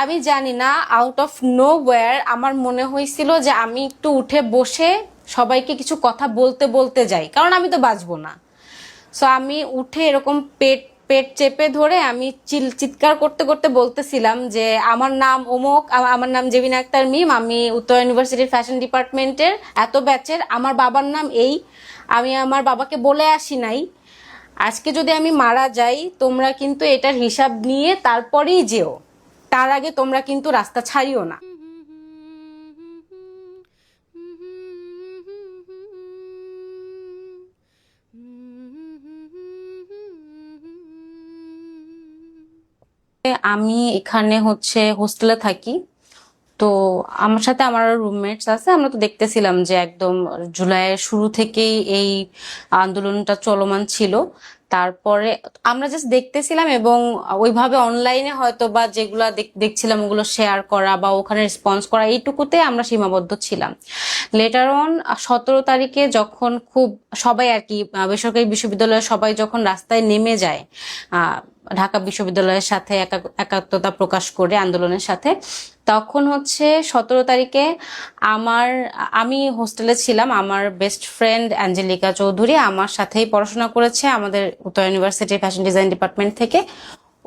আমি জানি না, আউট অফ নোওয়্যার আমার মনে হয়েছিল যে আমি একটু উঠে বসে সবাইকে কিছু কথা বলতে বলতে যাই, কারণ আমি তো বাঁচবো না। সো আমি উঠে এরকম পেট পেট চেপে ধরে আমি চিৎকার করতে করতে বলতেছিলাম যে আমার নাম অমুক, আমার নাম জেবিনা আক্তার মিম, আমি উত্তর ইউনিভার্সিটির ফ্যাশন ডিপার্টমেন্টের এত ব্যাচের, আমার বাবার নাম এই, আমি আমার বাবাকে বলে আসি নাই। আজকে যদি আমি মারা যাই তোমরা কিন্তু এটার হিসাব নিয়ে তারপরেই যেও, তার আগে তোমরা কিন্তু রাস্তা ছাড়িও না। আমি এখানে হচ্ছে হোস্টেলে থাকি। তো আমার সাথে আমার রুমমেটস আছে, আমরা তো দেখতেছিলাম যে একদম জুলাইয়ের শুরু থেকেই এই আন্দোলনটা চলমান ছিল। তারপরে আমরা জাস্ট দেখতেছিলাম এবং ওইভাবে অনলাইনে হয়তো বা যেগুলা দেখছিলাম ওগুলো শেয়ার করা বা ওখানে রেসপন্স করা, এইটুকুতে আমরা সীমাবদ্ধ ছিলাম। লেটার অন 17 তারিখে যখন খুব সবাই আর কি বেসরকারি বিশ্ববিদ্যালয়ের সবাই যখন রাস্তায় নেমে যায় ঢাকা বিশ্ববিদ্যালয়ের সাথে একাত্মতা প্রকাশ করে আন্দোলনের সাথে, তখন হচ্ছে 17 তারিখে আমি হোস্টেলে ছিলাম। আমার বেস্ট ফ্রেন্ড অ্যাঞ্জেলিকা চৌধুরী আমার সাথেই পড়াশোনা করেছে আমাদের উত্তর ইউনিভার্সিটির ফ্যাশন ডিজাইন ডিপার্টমেন্ট থেকে।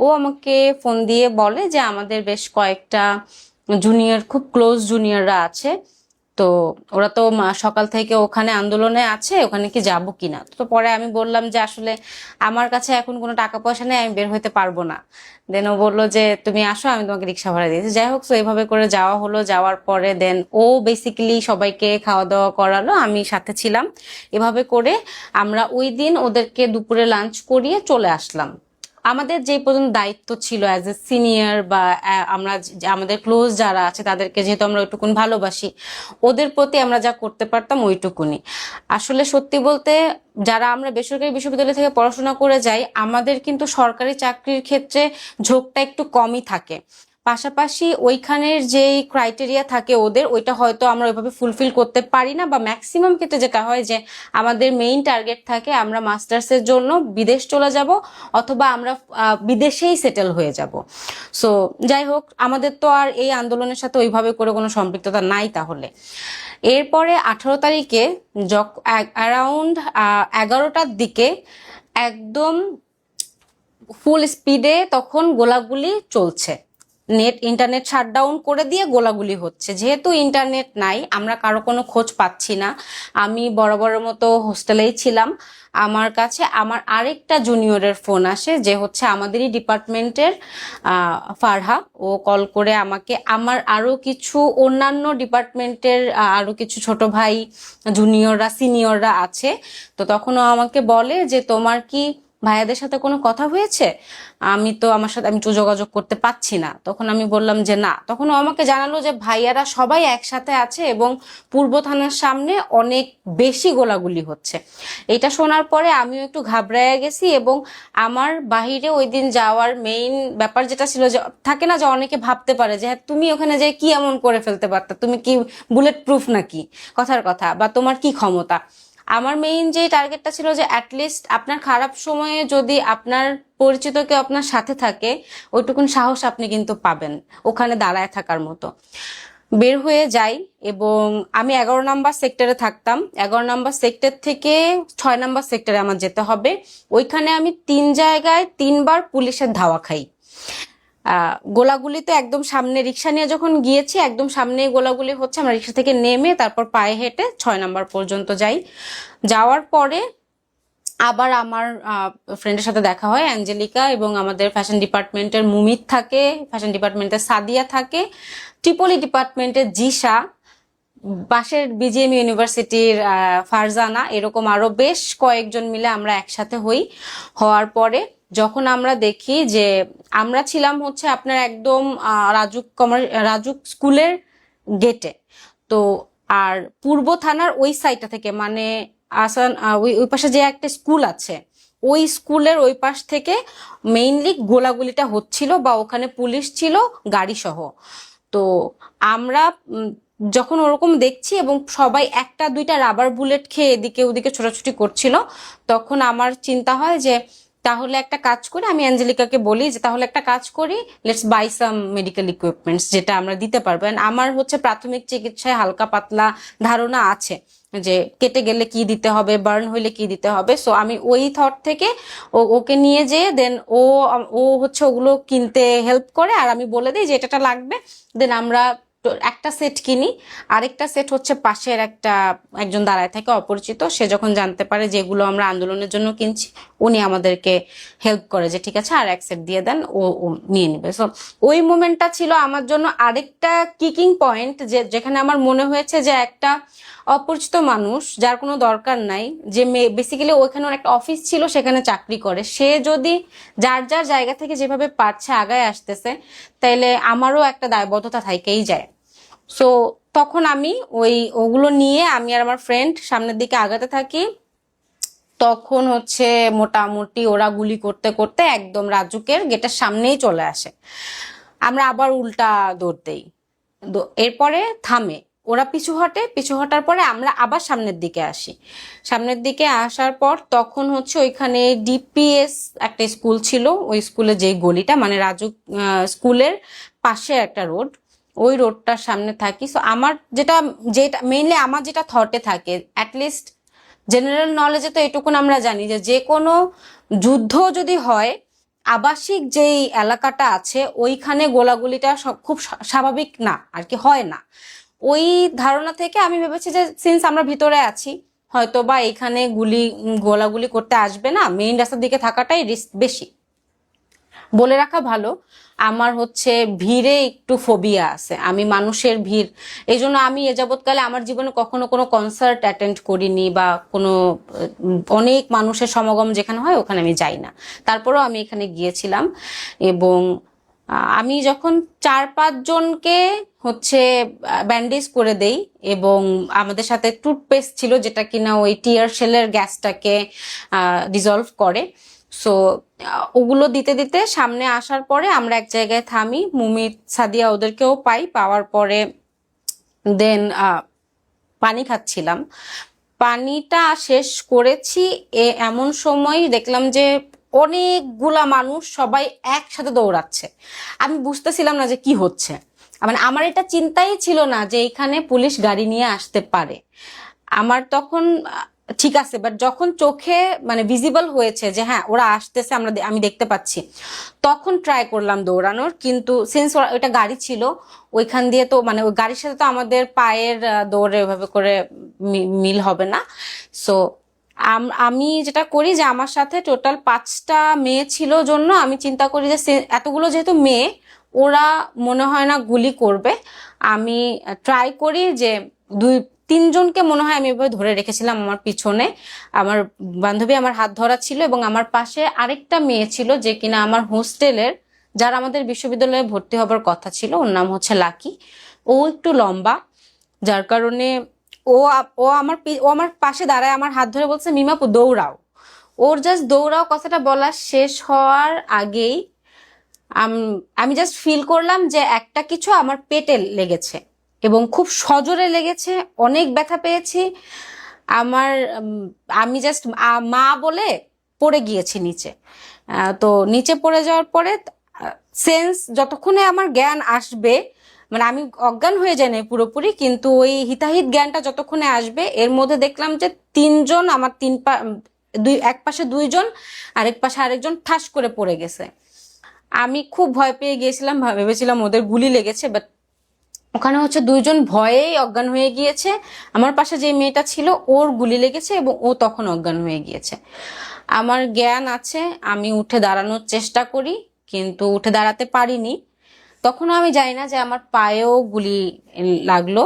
ও আমাকে ফোন দিয়ে বলে যে আমাদের বেশ কয়েকটা জুনিয়র, খুব ক্লোজ জুনিয়ররা আছে, তো ওরা তো সকাল থেকে ওখানে আন্দোলনে আছে, ওখানে কি যাবো কিনা। তো পরে আমি বললাম যে আসলে আমার কাছে এখন কোনো টাকা পয়সা নেই, আমি বের হইতে পারবো না। দেন ও বললো যে তুমি আসো, আমি তোমাকে রিক্সা ভাড়া দিয়েছি। যাই হোক, তো এইভাবে করে যাওয়া হলো। যাওয়ার পরে দেন ও বেসিক্যালি সবাইকে খাওয়া দাওয়া করালো, আমি সাথে ছিলাম। এভাবে করে আমরা ওই দিন ওদেরকে দুপুরে লাঞ্চ করিয়ে চলে আসলাম। আমাদের যে পর্যন্ত দায়িত্ব ছিল অ্যাজ এ সিনিয়র বা আমরা আমাদের ক্লোজ যারা আছে তাদেরকে যেহেতু আমরা ওইটুকুন ভালোবাসি, ওদের প্রতি আমরা যা করতে পারতাম ওইটুকুনি। আসলে সত্যি বলতে যারা আমরা বেসরকারি বিশ্ববিদ্যালয় থেকে পড়াশোনা করে যাই, আমাদের কিন্তু সরকারি চাকরির ক্ষেত্রে ঝোঁকটা একটু কমই থাকে। পাশাপাশি ওইখানের যেই ক্রাইটেরিয়া থাকে ওদের, ওইটা হয়তো আমরা ওইভাবে ফুলফিল করতে পারি না, বা ম্যাক্সিমাম ক্ষেত্রে যেটা হয় যে আমাদের মেইন টার্গেট থাকে আমরা মাস্টার্সের জন্য বিদেশ চলে যাব অথবা আমরা বিদেশেই সেটেল হয়ে যাব। সো যাই হোক, আমাদের তো আর এই আন্দোলনের সাথে ওইভাবে করে কোনো সম্পৃক্ততা নাই। তাহলে এরপরে 18 তারিখে অ্যারাউন্ড 11টার দিকে একদম ফুল স্পিডে তখন গোলাগুলি চলছে। ইন্টারনেট শাটডাউন করে দিয়ে গোলাগুলি হচ্ছে। যেহেতু ইন্টারনেট নাই, আমরা কারো কোনো খোঁজ পাচ্ছি না। আমি বরাবরের মতো হোস্টেলেই ছিলাম। আমার কাছে আমার আরেকটা জুনিয়রের ফোন আসে, যে হচ্ছে আমাদেরই ডিপার্টমেন্টের ফারহা। ও কল করে আমাকে, আমার আরো কিছু অন্যান্য ডিপার্টমেন্টের আরো কিছু ছোট ভাই জুনিয়ররা সিনিয়ররা আছে, তো তখন ও আমাকে বলে যে তোমার কি ভাইয়াদের সাথে কোনো কথা হয়েছে? আমি তো যোগাযোগ করতে পারছি না। তখন আমি বললাম যে না। তখন ও আমাকে জানালো যে ভাইয়ারা সবাই একসাথে আছে এবং পূর্ব থানার সামনে অনেক বেশি গোলাগুলি হচ্ছে। এটা শোনার পরে আমিও একটু ঘাবড়াইয়া গেছি, এবং আমার বাহিরে ওই দিন যাওয়ার মেইন ব্যাপার যেটা ছিল, যে থাকে না যে অনেকে ভাবতে পারে যে হ্যাঁ তুমি ওখানে যে কি এমন করে ফেলতে পারতা, তুমি কি বুলেট প্রুফ নাকি, কথার কথা, বা তোমার কি ক্ষমতা। আমার মেইন যে টার্গেটটা ছিল যে অ্যাটলিস্ট আপনার খারাপ সময়ে যদি আপনার পরিচিত কেউ আপনার সাথে থাকে, ওইটুকুন সাহস আপনি কিন্তু পাবেন ওখানে দাঁড়ায় থাকার মতো। বের হয়ে যাই, এবং আমি 11 নম্বর সেক্টরে থাকতাম। 11 নম্বর সেক্টর থেকে 6 নম্বর সেক্টরে আমার যেতে হবে। ওইখানে আমি 3 জায়গায় 3বার পুলিশের ধাওয়া খাই। গোলাগুলি তো একদম সামনে, রিক্সা নিয়ে যখন গিয়েছি একদম সামনে গোলাগুলি হচ্ছে। আমরা রিক্সা থেকে নেমে তারপর পায়ে হেঁটে 6 নম্বর পর্যন্ত যাই। যাওয়ার পরে আবার আমার ফ্রেন্ডের সাথে দেখা হয়, অ্যাঞ্জেলিকা, এবং আমাদের ফ্যাশন ডিপার্টমেন্টের মুমিত থাকে, ফ্যাশন ডিপার্টমেন্টের সাদিয়া থাকে, ট্রিপলি ডিপার্টমেন্টের জিসা, পাশের বিজিএম ইউনিভার্সিটির ফারজানা, এরকম আরো বেশ কয়েকজন মিলে আমরা একসাথে হই। হওয়ার পরে যখন আমরা দেখি যে আমরা ছিলাম হচ্ছে আপনার একদম রাজুক স্কুলের গেটে, তো আর পূর্ব থানার ওই সাইডটা থেকে, মানে আসান ওই পাশে যে একটা স্কুল আছে, ওই স্কুলের ওই পাশ থেকে মেইনলি গোলাগুলিটা হচ্ছিল, বা ওখানে পুলিশ ছিল গাড়ি সহ। তো আমরা যখন ওরকম দেখছি এবং সবাই একটা দুইটা রাবার বুলেট খেয়ে এদিকে ওদিকে ছোটাছুটি করছিল, তখন আমার চিন্তা হয় যে তাহলে একটা কাজ করি, আমি অ্যাঞ্জেলিকাকে বলি যে তাহলে একটা কাজ করি, let's buy some medical equipments যেটা আমরা দিতে পারবো। And আমার হচ্ছে প্রাথমিক চিকিৎসায় হালকা পাতলা ধারণা আছে যে কেটে গেলে কি দিতে হবে, বার্ন হইলে কি দিতে হবে। সো আমি ওই থট থেকে ওকে নিয়ে যেয়ে দেন ও হচ্ছে ওগুলো কিনতে হেল্প করে, আর আমি বলে দিই যে এটা লাগবে। দেন আমরা একটা সেট কিনি, আরেকটা সেট হচ্ছে পাশের একজন দাঁড়ায় থাকে অপরিচিত, সে যখন জানতে পারে যে এগুলো আমরা আন্দোলনের জন্য কিনছি, উনি আমাদেরকে হেল্প করে যে ঠিক আছে আর এক সেট দিয়ে দেন, ও নিয়ে নেবে। সো ওই মোমেন্টটা ছিল আমার জন্য আরেকটা কিকিং পয়েন্ট, যেখানে আমার মনে হয়েছে যে একটা অপরিচিত মানুষ যার কোনো দরকার নাই, যে বেসিক্যালি ওইখানে একটা অফিস ছিল সেখানে চাকরি করে, সে যদি যার যার জায়গা থেকে যেভাবে পারছে আগায় আসতেছে, তাইলে আমারও একটা দায়বদ্ধতা থাকেই যায়। সো তখন আমি ওগুলো নিয়ে আমি আর আমার ফ্রেন্ড সামনের দিকে আগাতে থাকি। তখন হচ্ছে মোটামুটি ওরা গুলি করতে করতে একদম রাজুকের গেটের সামনেই চলে আসে। আমরা আবার উল্টা দৌড় দেই, এরপরে থামে, ওরা পিছু হটে, পিছু হটার পরে আমরা আবার সামনের দিকে আসি। সামনের দিকে আসার পর তখন হচ্ছে ওইখানে ডিপিএস একটা স্কুল ছিল, ওই স্কুলের যে গলিটা মানে রাজু স্কুলের পাশে একটা রোড, ওই রোডটার সামনে থাকি। সো আমার যেটা যেটা মেইনলি আমার যেটা থটে থাকে, অ্যাটলিস্ট জেনারেল নলেজে তো এটুকুন আমরা জানি যে যে কোনো যুদ্ধ যদি হয়, আবাসিক যেই এলাকাটা আছে ওইখানে গোলাগুলিটা খুব স্বাভাবিক না আর কি, হয় না। ওই ধারণা থেকে আমি ভেবেছি যে সিন্স আমরা ভিতরে আছি, হয়তো বা এখানে গোলাগুলি করতে আসবে না, মেইন রাস্তার দিকে থাকাটাই রিস্ক বেশি। বলে রাখা ভালো, আমার হচ্ছে ভিড়ে একটু ফোবিয়া আছে, আমি মানুষের ভিড়, এই জন্য আমি এ যাবৎকালে আমার জীবনে কখনো কোনো কনসার্ট অ্যাটেন্ড করিনি বা কোনো অনেক মানুষের সমাগম যেখানে হয় ওখানে আমি যাই না। তারপরেও আমি এখানে গিয়েছিলাম, এবং আমি যখন 4-5 জনকে হচ্ছে ব্যান্ডেজ করে দেই, এবং আমাদের সাথে টুথপেস্ট ছিল যেটা কিনা ওই টিয়ার শেলের গ্যাসটাকে ডিজলভ করে। সো ওগুলো দিতে দিতে সামনে আসার পরে আমরা এক জায়গায় থামি, মুমিত সাদিয়া ওদেরকেও পাওয়ার পরে দেন পানি খাচ্ছিলাম। পানিটা শেষ করেছি, এমন সময় দেখলাম যে অনেকগুলা মানুষ সবাই একসাথে দৌড়াচ্ছে। আমি বুঝতেছিলাম না যে কি হচ্ছে, মানে আমার এটা চিন্তাই ছিল না যে এখানে পুলিশ গাড়ি নিয়ে আসতে পারে। আমার তখন ঠিক আছে, বাট যখন চোখে মানে ভিজিবল হয়েছে যে হ্যাঁ ওরা আসতেছে, আমি দেখতে পাচ্ছি, তখন ট্রাই করলাম দৌড়ানোর, কিন্তু সিন্স ওইটা গাড়ি ছিল ওইখান দিয়ে, তো মানে ওই গাড়ির সাথে তো আমাদের পায়ের দৌড়ে ওইভাবে করে মিল হবে না। সো আমি যেটা করি যে আমার সাথে টোটাল 5টা মেয়ে ছিল জন্য আমি চিন্তা করি যে এতগুলো যেহেতু মেয়ে, ওরা মনে হয় না গুলি করবে। আমি ট্রাই করি যে 2-3 জনকে মনে হয় আমি এভাবে ধরে রেখেছিলাম আমার পিছনে, আমার বান্ধবী আমার হাত ধরা ছিল, এবং আমার পাশে আরেকটা মেয়ে ছিল যে কিনা আমার হোস্টেলের, যার আমাদের বিশ্ববিদ্যালয়ে ভর্তি হবার কথা ছিল, ওর নাম হচ্ছে লাকি। ও একটু লম্বা, যার কারণে ও আমার পাশে দাঁড়ায়, আমার হাত ধরে বলছে মিমাপু দৌড়াও। ওর জাস্ট দৌড়াও কথাটা বলা শেষ হওয়ার আগেই আমি জাস্ট ফিল করলাম যে একটা কিছু আমার পেটে লেগেছে, এবং খুব সজোরে লেগেছে, অনেক ব্যথা পেয়েছি। আমার আমি জাস্ট মা বলে পড়ে গিয়েছি নিচে। তো নিচে পড়ে যাওয়ার পরে সেন্স যতক্ষণে আমার জ্ঞান আসবে, মানে আমি অজ্ঞান হয়ে যাই না পুরোপুরি, কিন্তু ওই হিতাহিত জ্ঞানটা যতক্ষণে আসবে, এর মধ্যে দেখলাম যে 3 জন আমার এক পাশে 2 জন, আরেক পাশে আরেকজন ঠাস করে পড়ে গেছে। আমি খুব ভয় পেয়ে গিয়েছিলাম, ভেবেছিলাম ওদের গুলি লেগেছে, বাট ওখানে হচ্ছে 2 জন ভয়েই অজ্ঞান হয়ে গিয়েছে। আমার পাশে যে মেয়েটা ছিল ওর গুলি লেগেছে এবং ও তখন অজ্ঞান হয়ে গিয়েছে। আমার জ্ঞান আছে, আমি উঠে দাঁড়ানোর চেষ্টা করি, কিন্তু উঠে দাঁড়াতে পারিনি। তখনও আমি জানি না যে আমার পায়েও গুলি লাগলো।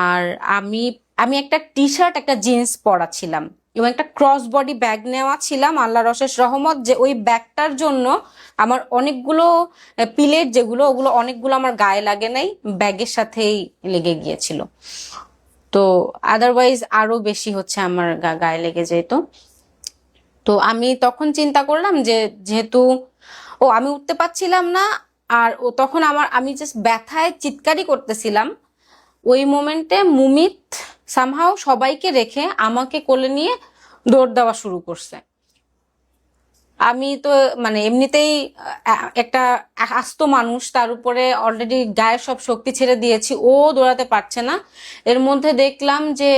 আর আমি আমি একটা টি শার্ট একটা জিন্স পরা ছিলাম, এবং একটা ক্রস বডি ব্যাগ নেওয়া ছিলাম, আল্লাহর অশেষ রহমত যে ওই ব্যাগটার জন্য আমার অনেকগুলো পিলেট যেগুলো, ওগুলো অনেকগুলো আমার গায়ে লাগে নাই, ব্যাগের সাথেই লেগে গিয়েছিল। তো আদারওয়াইজ আরো বেশি হচ্ছে আমার গায়ে লেগে যেত। তো আমি তখন চিন্তা করলাম যে যেহেতু আমি উঠতে পারছিলাম না, আর তখন আমি জাস্ট ব্যথায় চিৎকারই করতেছিলাম, ওই মোমেন্টে মুমিত সামহাও সবাইকে রেখে আমাকে কোলে নিয়ে দৌড় দেওয়া শুরু করছে। আমি তো মানে এমনিতেই একটা আস্ত মানুষ, তার উপরে অলরেডি গায়ে সব শক্তি ছেড়ে দিয়েছি, ও দৌড়াতে পারছে না। এর মধ্যে দেখলাম যে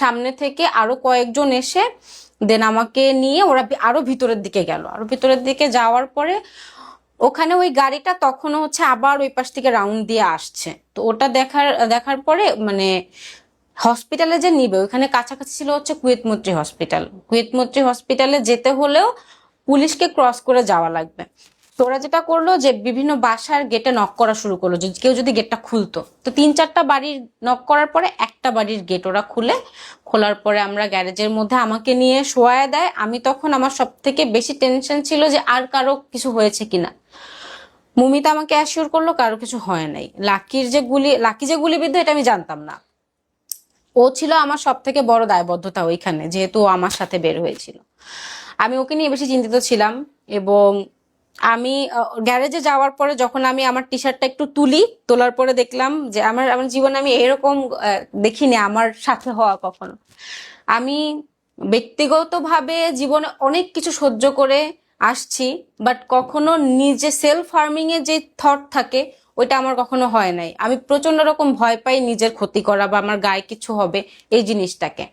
সামনে থেকে আরো কয়েকজন এসে দেন আমাকে নিয়ে ওরা আরো ভিতরের দিকে গেল। আরো ভিতরের দিকে যাওয়ার পরে ওখানে ওই গাড়িটা তখনও হচ্ছে আবার ওই পাশ থেকে রাউন্ড দিয়ে আসছে। তো ওটা দেখার দেখার পরে মানে হসপিটালে যে নিবে, ওইখানে কাছাকাছি ছিল হচ্ছে কুয়েত মৈত্রী হসপিটাল। কুয়েত মৈত্রী হসপিটালে যেতে হলেও পুলিশকে ক্রস করে যাওয়া লাগবে। তো ওরা যেটা করলো যে বিভিন্ন বাসার গেটে নক করা শুরু করলো, যে কেউ যদি গেটটা খুলতো। তো 3-4টা বাড়ির নক করার পরে একটা বাড়ির গেট ওরা খোলার পরে আমরা গ্যারেজের মধ্যে আমাকে নিয়ে শোয়ায় দেয়। আমি তখন আমার সব থেকে বেশি টেনশন ছিল যে আর কারো কিছু হয়েছে কিনা। মুমিতা আমাকে অ্যাসিওর করলো কারো কিছু হয় নাই। লাকি যে গুলিবিদ্ধ এটা আমি জানতাম না। ও ছিল আমার সব থেকে বড় দায়বদ্ধতা ওইখানে, যেহেতু ও আমার সাথে বের হয়েছিল। আমি ওকে নিয়ে বেশি চিন্তিত ছিলাম। এবং আমি গ্যারেজে যাওয়ার পরে যখন আমি আমার টি শার্টটা একটু তোলার পরে দেখলাম যে আমার আমার জীবনে আমি এরকম দেখিনি আমার সাথে হওয়া কখনো। আমি ব্যক্তিগতভাবে জীবনে অনেক কিছু সহ্য করে আসছি, বাট কখনো নিজে সেলফ হার্মিং এর যে থট থাকে ওইটা আমার কখনো হয় নাই। আমি প্রচন্ড রকম ভয় পাই নিজের ক্ষতি করা বা আমার গায়ে কিছু হবে এই জিনিসটাকে।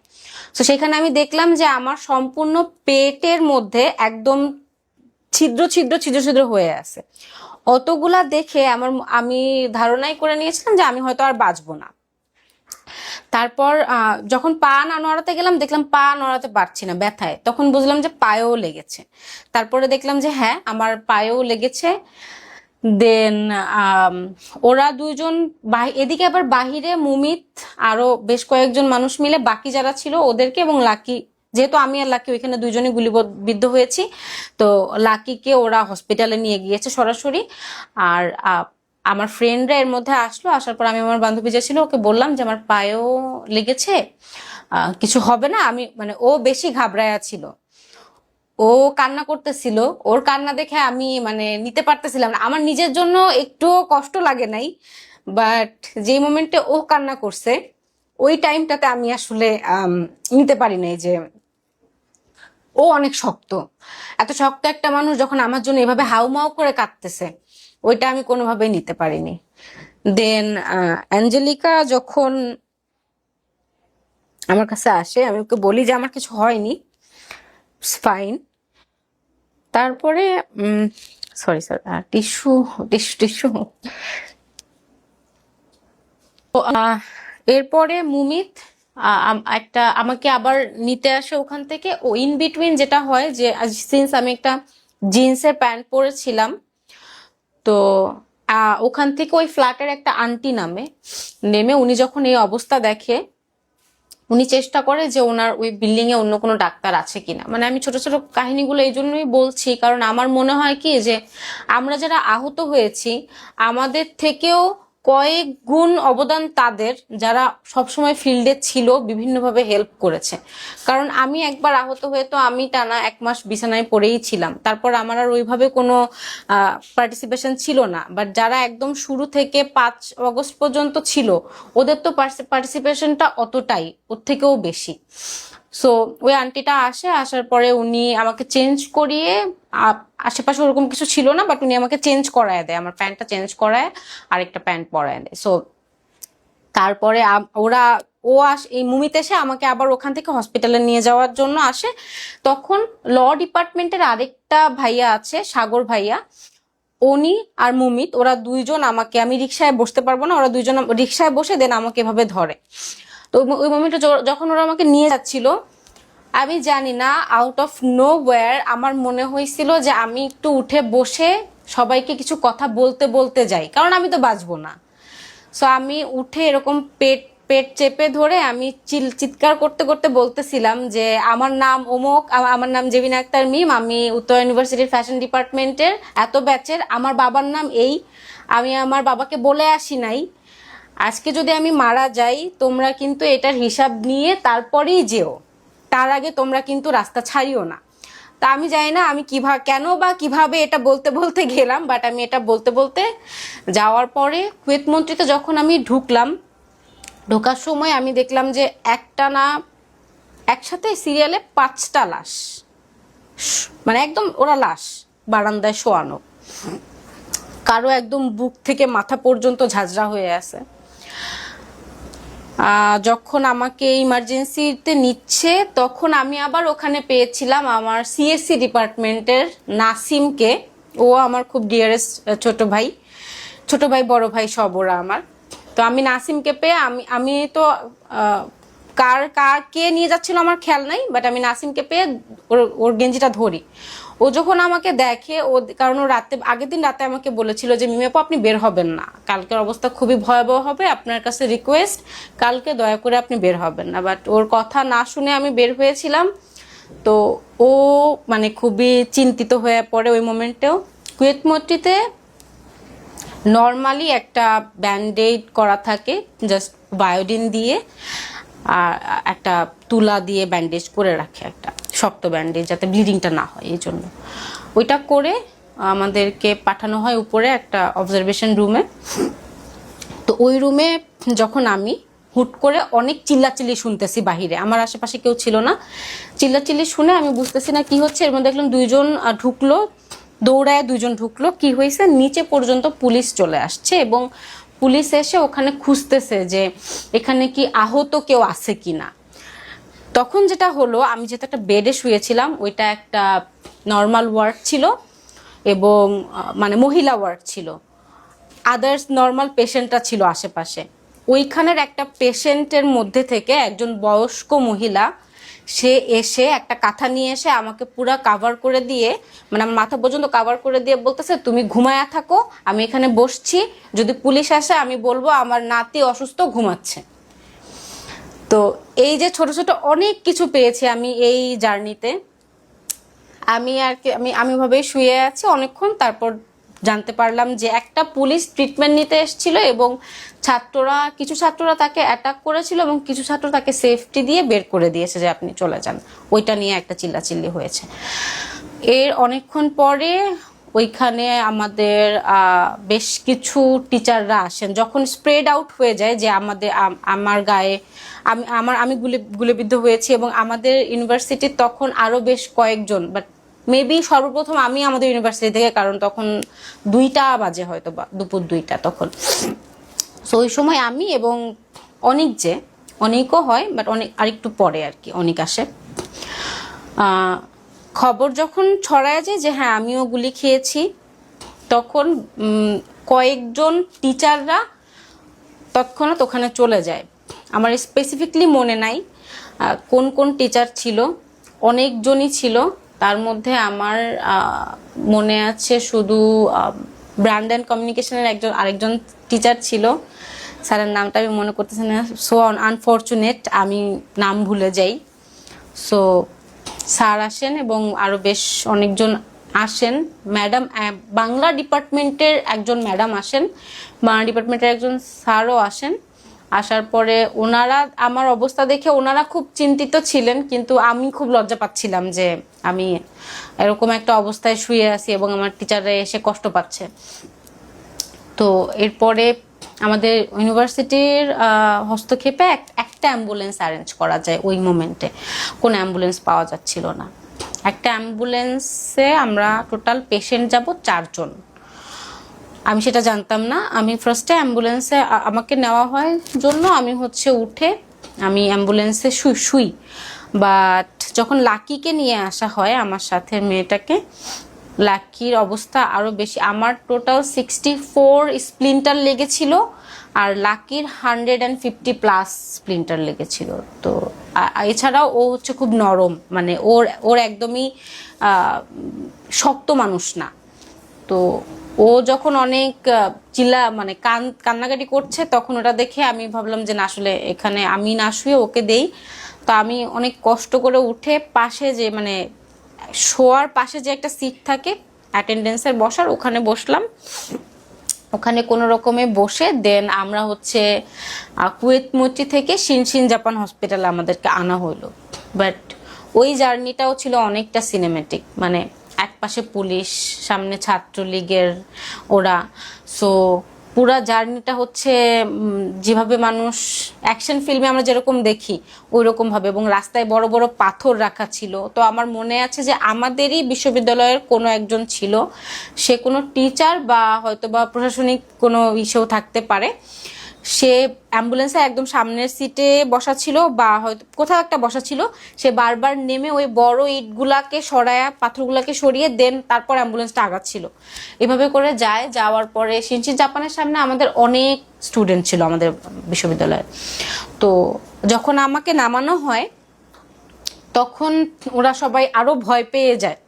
তো সেখানে আমি দেখলাম যে আমার সম্পূর্ণ পেটের মধ্যে একদম ছিদ্র ছিদ্র ছিদ্র ছিদ্র হয়ে আছে। অতগুলা দেখে আমি ধারণাই করে নিয়েছিলাম যে আমি হয়তো আর বাঁচবো না। তারপর যখন পা না নড়াতে গেলাম, দেখলাম পা নড়াতে পারছি না ব্যথায়। তখন বুঝলাম যে পায়েও লেগেছে। তারপরে দেখলাম যে হ্যাঁ, আমার পায়েও লেগেছে। দেন ওরা দুইজন এদিকে আবার বাহিরে মুমিত আরো বেশ কয়েকজন মানুষ মিলে বাকি যারা ছিল ওদেরকে এবং লাকি, যেহেতু আমি আর লাকি ওইখানে দুইজনই গুলিবিদ্ধ হয়েছি, তো লাকিকে ওরা হসপিটালে নিয়ে গিয়েছে সরাসরি। আর আমার ফ্রেন্ডরা এর মধ্যে আসার পর আমি আমার বান্ধবী যে ছিল ওকে বললাম যে আমার পায়েও লেগেছে, কিছু হবে না। আমি মানে ও বেশি ঘাবড়ায়া ছিল, ও কান্না করতেছিল। ওর কান্না দেখে আমি মানে নিতে পারতেছিলাম না। আমার নিজের জন্য একটু কষ্ট লাগে নাই, বাট যে মোমেন্টে ও কান্না করছে ওই টাইমটাতে আমি আসলে নিতে পারি নাই যে ও অনেক শক্ত। এত শক্ত একটা মানুষ যখন আমার জন্য এভাবে হাউমাউ করে কাঁদতেছে, ওইটা আমি কোনোভাবেই নিতে পারিনি। দেন অ্যাঞ্জেলিকা যখন আমার কাছে আসে, আমি ওকে বলি যে আমার কিছু হয়নি, ফাইন। তারপরে sorry sir, tissue tissue tissue এরপরে মুমিত একটা আমাকে আবার নিতে আসে ওখান থেকে। ও ইন বিটুইন যেটা হয় যে সিন্স আমি একটা জিন্সের প্যান্ট পরেছিলাম, তো ওখান থেকে ওই ফ্ল্যাটের একটা আন্টি নেমে উনি যখন এই অবস্থা দেখে, উনি চেষ্টা করে যে ওনার ওই বিল্ডিং এ অন্য কোনো ডাক্তার আছে কিনা। মানে আমি ছোট ছোট কাহিনীগুলো এই জন্যই বলছি কারণ আমার মনে হয় কি যে আমরা যারা আহত হয়েছি আমাদের থেকেও কয়েক গুণ অবদান তাদের, যারা সবসময় ফিল্ডে ছিল, বিভিন্নভাবে হেল্প করেছে। কারণ আমি একবার আহত হয়ে তো আমি টানা 1 মাস বিছানায় পড়েই ছিলাম, তারপর আমার আর ওইভাবে কোনো পার্টিসিপেশন ছিল না। বাট যারা একদম শুরু থেকে 5 আগস্ট পর্যন্ত ছিল ওদের তো পার্টিসিপেশনটা অতটাই, ওর থেকেও বেশি। সো ওই আন্টিটা আসার পরে উনি আমাকে চেঞ্জ করিয়ে, আশেপাশে ওরকম কিছু ছিল না, বাট উনি আমাকে চেঞ্জ করায় দেয়, আমার প্যান্টটা চেঞ্জ করায় আরেকটা প্যান্ট পরায় দেয়। সো তারপরে এই মুমিত এসে আমাকে আবার ওখান থেকে হসপিটালে নিয়ে যাওয়ার জন্য আসে। তখন ল ডিপার্টমেন্টের আরেকটা ভাইয়া আছে, সাগর ভাইয়া, উনি আর মুমিত ওরা দুইজন আমাকে, আমি রিক্সায় বসতে পারবো না, ওরা দুইজন রিক্সায় বসে দেন আমাকে এভাবে ধরে। তো ওই মোমেন্টে যখন ওরা আমাকে নিয়ে যাচ্ছিল, আমি জানি না আউট অফ নো ওয়্যার আমার মনে হয়েছিল যে আমি একটু উঠে বসে সবাইকে কিছু কথা বলতে বলতে যাই, কারণ আমি তো বাঁচবো না। সো আমি উঠে এরকম পেট পেট চেপে ধরে আমি চিৎকার করতে করতে বলতেছিলাম যে আমার নাম অমুক, আমার নাম জেবিনা আক্তার মিম, আমি উত্তর ইউনিভার্সিটির ফ্যাশন ডিপার্টমেন্টের এত ব্যাচের, আমার বাবার নাম এই, আমি আমার বাবাকে বলে আসি নাই, আজকে যদি আমি মারা যাই তোমরা কিন্তু এটার হিসাব নিয়ে তারপরেই যেও, তার আগে তোমরা কিন্তু রাস্তা ছাড়িও না। তা আমি জানি না আমি কিভাবে এটা বলতে বলতে গেলাম, বাট আমি এটা বলতে বলতে যাওয়ার পরে কুয়েত মন্ত্রীতে যখন আমি ঢোকার সময় আমি দেখলাম যে একসাথে সিরিয়ালে 5টা লাশ, মানে একদম ওরা লাশ বারান্দায় শোয়ানো, কারো একদম বুক থেকে মাথা পর্যন্ত ঝাঁঝরা হয়ে আছে। যখন আমাকে ইমার্জেন্সিতে নিচ্ছে তখন আমি আবার ওখানে পেয়েছিলাম আমার সিএসসি ডিপার্টমেন্টের নাসিমকে। ও আমার খুব ডিয়ারেস্ট ছোট ভাই বড় ভাই সব ওরা আমার। তো আমি নাসিমকে পেয়ে আমি আমি তো কার কার কে নিয়ে যাচ্ছিল আমার খেয়াল নাই, বাট আমি নাসিমকে পেয়ে ওর গেঞ্জিটা ধরি। ও যখন আমাকে দেখে, ও কারণ ও আগের দিন রাতে আমাকে বলেছিল যে মিমি আপু আপনি বের হবেন না, কালকের অবস্থা খুবই ভয়াবহ হবে, আপনার কাছে রিকোয়েস্ট কালকে দয়া করে আপনি বের হবেন না। বাট ওর কথা না শুনে আমি বের হয়েছিলাম। তো ও মানে খুবই চিন্তিত হয়ে পড়ে ওই মোমেন্টেও। কুয়েত মসজিদে নর্মালি একটা ব্যান্ডেড করা থাকে, জাস্ট বায়োডিন দিয়ে আর একটা তুলা দিয়ে ব্যান্ডেজ করে রাখে, একটা শক্ত ব্যান্ডেজ যাতে ব্লিডিংটা না হয়, এই জন্য ওইটা করে আমাদেরকে পাঠানো হয় উপরে একটা অবজারভেশন রুমে। তো ওই রুমে যখন আমি হুট করে অনেক চিল্লাচিল্লি শুনতেছি বাহিরে, আমার আশেপাশে কেউ ছিল না, চিল্লাচিল্লি শুনে আমি বুঝতেছি না কি হচ্ছে। এর মধ্যে দেখলাম দুইজন ঢুকলো, দৌড়ায় দুইজন ঢুকলো। কি হয়েছে, নিচে পর্যন্ত পুলিশ চলে আসছে এবং পুলিশ এসে ওখানে খুঁজতেছে যে এখানে কি আহত কেউ আছে কিনা। তখন যেটা হলো, আমি যেহেতু একটা বেডে শুয়েছিলাম, ওইটা একটা নর্মাল ওয়ার্ড ছিল এবং মানে মহিলা ওয়ার্ড ছিল, আদার্স নর্মাল পেশেন্টরা ছিল আশেপাশে। ওইখানের একটা পেশেন্টের মধ্যে থেকে একজন বয়স্ক মহিলা, সে এসে একটা কাঁথা নিয়ে এসে আমাকে পুরো কাভার করে দিয়ে, মানে আমার মাথা পর্যন্ত কাভার করে দিয়ে বলতেছে তুমি ঘুমায়া থাকো, আমি এখানে বসছি, যদি পুলিশ আসে আমি বলবো আমার নাতি অসুস্থ ঘুমাচ্ছে। তো এই যে ছোট ছোট অনেক কিছু পেয়েছি আমি এই জার্নিতে। আমি আর কি আমি ভাবেই শুয়ে আছি অনেকক্ষণ, তারপর জানতে পারলাম যে একটা পুলিশ ট্রিটমেন্ট নিতে এসেছিল এবং কিছু ছাত্ররা তাকে অ্যাটাক করেছিল এবং কিছু ছাত্র তাকে সেফটি দিয়ে বের করে দিয়েছে যে আপনি চলে যান। ওইটা নিয়ে একটা চিল্লাচিল্লি হয়েছে। এর অনেকক্ষণ পরে ওইখানে আমাদের বেশ কিছু টিচাররা আসেন, যখন স্প্রেড আউট হয়ে যায় যে আমার গায়ে আমি গুলিবিদ্ধ হয়েছি এবং আমাদের ইউনিভার্সিটির তখন আরো বেশ কয়েকজন, বাট মেবি সর্বপ্রথম আমি আমাদের ইউনিভার্সিটি থেকে, কারণ তখন 2টা বাজে হয়তো বা দুপুর 2টা তখন। সো ওই সময় আমি এবং অনেকও হয়, বাট অনেক আরেকটু পরে আর কি অনেক আসে। খবর যখন ছড়ায় যায় যে হ্যাঁ আমিও গুলি খেয়েছি, তখন কয়েকজন টিচাররা তৎক্ষণাৎ ওখানে চলে যায়। আমার স্পেসিফিকলি মনে নাই কোন কোন টিচার ছিল, অনেকজনই ছিল। তার মধ্যে আমার মনে আছে শুধু ব্র্যান্ড অ্যান্ড কমিউনিকেশনের আরেকজন টিচার ছিল, স্যারের নামটা আমি মনে করতেছি না, সো আনফর্চুনেট আমি নাম ভুলে যাই। সো স্যার আসেন এবং আরো বেশ অনেকজন আসেন, ম্যাডাম বাংলা ডিপার্টমেন্টের একজন ম্যাডাম আসেন, বাংলা ডিপার্টমেন্টের একজন স্যারও আসেন। আসার পরে ওনারা আমার অবস্থা দেখে ওনারা খুব চিন্তিত ছিলেন, কিন্তু আমি খুব লজ্জা পাচ্ছিলাম যে আমি এরকম একটা অবস্থায় শুয়ে আছি এবং আমার টিচাররা এসে কষ্ট পাচ্ছে। তো এরপরে আমাদের ইউনিভার্সিটির হস্তক্ষেপে একটা অ্যাম্বুলেন্স অ্যারেঞ্জ করা যায়। ওই মোমেন্টে কোনো অ্যাম্বুলেন্স পাওয়া যাচ্ছিল না। একটা অ্যাম্বুলেন্সে আমরা টোটাল পেশেন্ট যাব 4 জন। আমি সেটা জানতাম না। আমি ফার্স্টে অ্যাম্বুলেন্সে আমাকে নেওয়া হয় জন্য আমি উঠে আমি অ্যাম্বুলেন্সে শুই। বাট যখন লাকিকে নিয়ে আসা হয় আমার সাথে মেয়েটাকে, লাকির অবস্থা আরো বেশি। আমার টোটাল 64 স্প্লিন্টার লেগেছিল আর লাকির 150+ স্প্লিন্টার লেগেছিল। তো এছাড়াও ও খুব নরম, মানে ওর একদমই শক্ত মানুষ না। তো ও যখন অনেক মানে কান্নাকাটি করছে, তখন ওটা দেখে আমি ভাবলাম যে না আসলে এখানে আমি না শুয়ে ওকে দেই। তো আমি অনেক কষ্ট করে উঠে পাশে যে মানে শোয়ার পাশে যে একটা সিট থাকে অ্যাটেন্ডেন্সের বসার, ওখানে বসলাম। ওখানে কোনো রকমে বসে দেন আমরা কুয়েত মসজিদ থেকে শিনশিন জাপান হসপিটালে আমাদেরকে আনা হইলো। বাট ওই জার্নিটাও ছিল অনেকটা সিনেমেটিক, মানে এক পাশে পুলিশ, সামনে ছাত্রলীগের ওরা। সো পুরা জার্নিটা হচ্ছে যেভাবে মানুষ অ্যাকশন ফিল্মে আমরা যেরকম দেখি ওই রকম ভাবে, এবং রাস্তায় বড় বড় পাথর রাখা ছিল। তো আমার মনে আছে যে আমাদেরই বিশ্ববিদ্যালয়ের কোনো একজন ছিল, সে কোনো টিচার বা হয়তো বা প্রশাসনিক কোনো ইস্যু থাকতে পারে, সে অ্যাম্বুলেন্সে একদম সামনের সিটে বসা ছিল বা হয়তো কোথাও একটা বসা ছিল, সে বারবার নেমে ওই বড় ইটগুলাকে সরায়া পাথরগুলাকে সরিয়ে দেন তারপর অ্যাম্বুলেন্সটা আগাচ্ছিল। এভাবে করে যাওয়ার পরে শিনচিন জাপানের সামনে আমাদের অনেক স্টুডেন্ট ছিল আমাদের বিশ্ববিদ্যালয়ে। তো যখন আমাকে নামানো হয় তখন ওরা সবাই আরো ভয় পেয়ে যায়।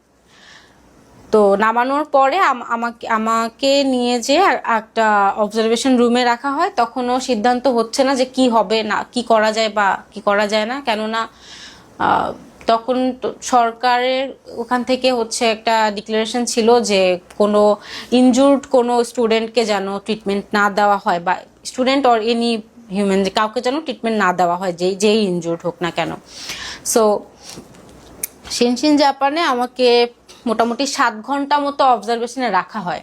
তো নামানোর পরে আমাকে আমাকে নিয়ে যে একটা অবজারভেশন রুমে রাখা হয়। তখনও সিদ্ধান্ত হচ্ছে না যে কি হবে না কি করা যায় বা কি করা যায় না, কেননা তখন সরকারের ওখান থেকে হচ্ছে একটা ডিক্লারেশন ছিল যে কোনো ইনজুর্ড কোনো স্টুডেন্টকে যেন ট্রিটমেন্ট না দেওয়া হয়, বা স্টুডেন্ট অর এনি হিউম্যান কাউকে যেন ট্রিটমেন্ট না দেওয়া হয় যেই ইনজুর্ড হোক না কেন। সো শিনচিন জাপানে আমাকে মোটামুটি 7 ঘন্টা মতো অবজারভেশনে রাখা হয়।